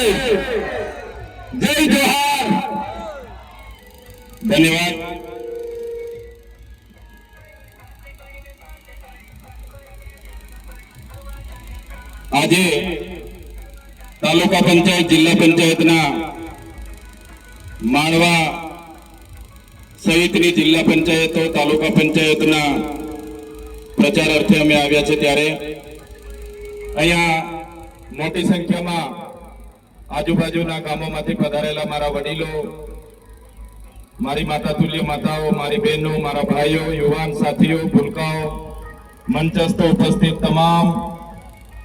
जय जोहार। धन्यवाद। आज तालुका पंचायत जिल्हा पंचायतना माळवा सहितनी जिल्हा पंचायतो तालुका पंचायतना प्रचारार्थे अमे आव्या छे त्यारे अहींया मोटी संख्यामां आजुबाजुना गामोमांथी पधारेला मारा वडीलो, मारी माता तुल्य माताओ, मारी बहनों, मारा भाईओ, युवान साथीओ, भूलकाओ, मंचस्थ उपस्थित तमाम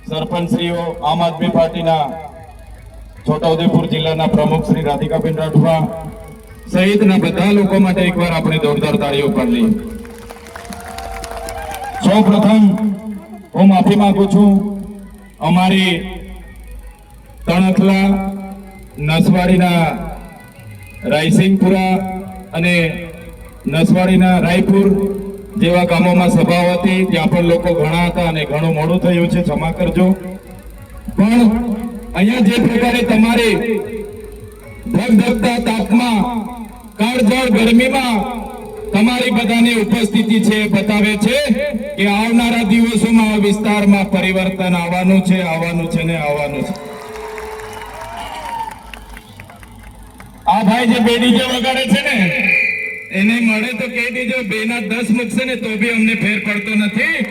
सरपंचश्रीओ, आम आदमी पार्टीना छोटाउदेपुर जिल्लाना प्रमुख श्री राधिकाबेन राठवा सहितना बधा लोको माटे एकवार आपणे जोरदार ताळीओ पाडली। सौप्रथम हूँ माफी मांगू छूं अमारी तणखला, नसवाड़ीना रायसिंगपुरा अने नसवाड़ीना रायपुर जेवा गामोमां सभा हती त्यां पण लोको घणा हता अने घणुं मोडुं थयुं छे, क्षमा करजो। पण अहींया जे प्रकारे तमारे धगधगता तापमां काळझाळ गरमीमां तमारी बधानी उपस्थिति छे बतावे छे के आवनारा दिवसोमां आ विस्तारमां परिवर्तन आववानुं छे, आववानुं छे ने आववानुं छे। आ भाई जे बे डीजे वगाड़े छे ने एने मळे तो कही दीजो बेना 10 मुकशे ने तो भी अमने फेर पड़तो नथी।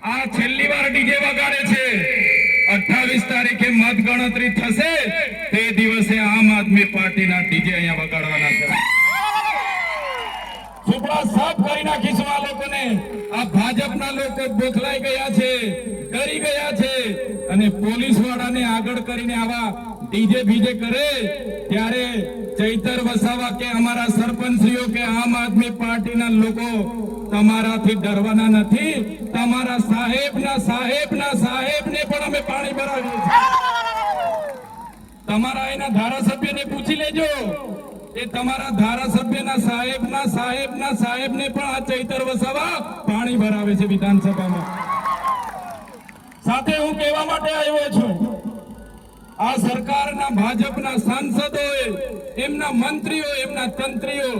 आ छेल्ली वार डीजे वगाड़े छे। 28 तारीखे मत गणतरी थशे ते दिवसे आम आदमी पार्टीना डीजे अहींया वगाड़वाना छे। सुपड़ा साफ करी नाखीशुं आ लोकोने। आ भाजपना लोको बोखलाई गया छे, डरी गया छे अने पोलीस वाळाने આગળ કરીને આવા डीजे बीजे करे त्यारे चैतर वसावा के अमारा सरपंचीओ के आम आदमी पार्टीना लोको तमाराथी डरवाना नथी। तमारा साहेबने पण अमे पाणी भराव्युं छे। तमारा एना धारासभ्यने पूछी लेजो के तमारा धारासभ्यना साहेबने पण आ चैतर वसावा पाणी भरावे छे विधानसभामां। साथे हूँ कहेवा माटे आव्यो छुं आ सरकारना भाजपना सांसदोए एमना मंत्रीओ एमना तंत्रीओ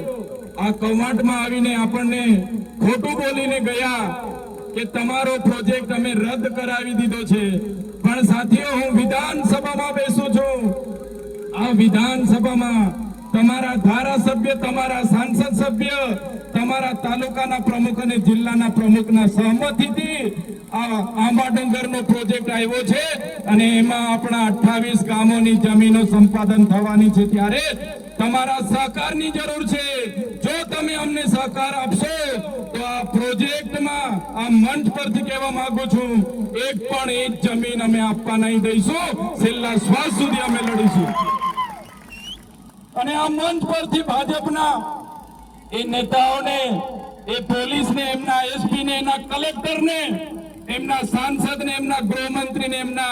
आ कौमाटमां आवीने आपणने खोटું बोलीने गया के तमारो प्रोजेक्ट अमे रद्द करावी दीधो छे। पण साथीओ हूँ विधानसभामां बेसुं छुं। आ विधानसभामां तमारा धारासभ्य, तमारा सांसद सभ्य, तमारा तालुकाना प्रमुख अने जिल्लाना प्रमुखना सहमतिथी आ आंबाडंगरनो प्रोजेक्ट आव्यो छे अने एमां आपणा 28 गामोनी जमीनो संपादन थवानी छे त्यारे तमारा सहकारनी जरूर छे। जो तमे अमने सहकार आपशो तो आ प्रोजेक्टमां आ मंच परथी कहेवा मांगु छुं एक पण इंच जमीन अमे आपवा नहीं दईशुं। छेल्ला श्वास सुधी अमे लड़ीशुं। अने आ मंच परथी भाजपना ए नेताओने, ए पोलीस ने, एमना एसपी ने, एना कलेक्टर ने, एमना सांसद ने, एमना गृहमंत्री ने, एमना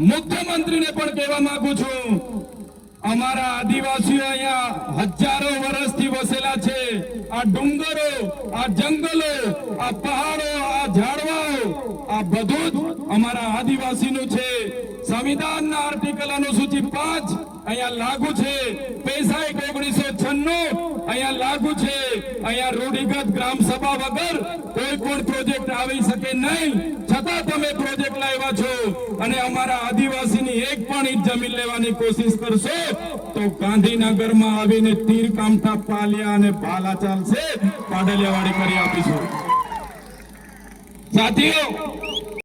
मुख्यमंत्री ने पण कहेवा मांगु छुं अमारा आदिवासीओ अहींया हजारों वर्षथी वसेला छे। आ डुंगरो, आ जंगलो, आ पहाड़ो, आ झाड़वाओ आ बधुं ज अमारा आदिवासीनुं छे। संविधानना आर्टिकल अनुसूची 5 अहींया लागू छे। पैसा 1996 अहींया लागू छे। अहींया रूढ़िगत ग्राम सभा वगर कोई पण प्रोजेक्ट आवी सके नहीं। छतां तमे प्रोजेक्ट लाव्या छो अने अमारा आदिवासीनी एक पण इंच जमीन लेवानी कोशिश करशो तो गांधीनगरमां आवीने तीर कामठा पालिया अने भाला चालशे, पाडलियावाड़ी करी आपीशुं। साथीओ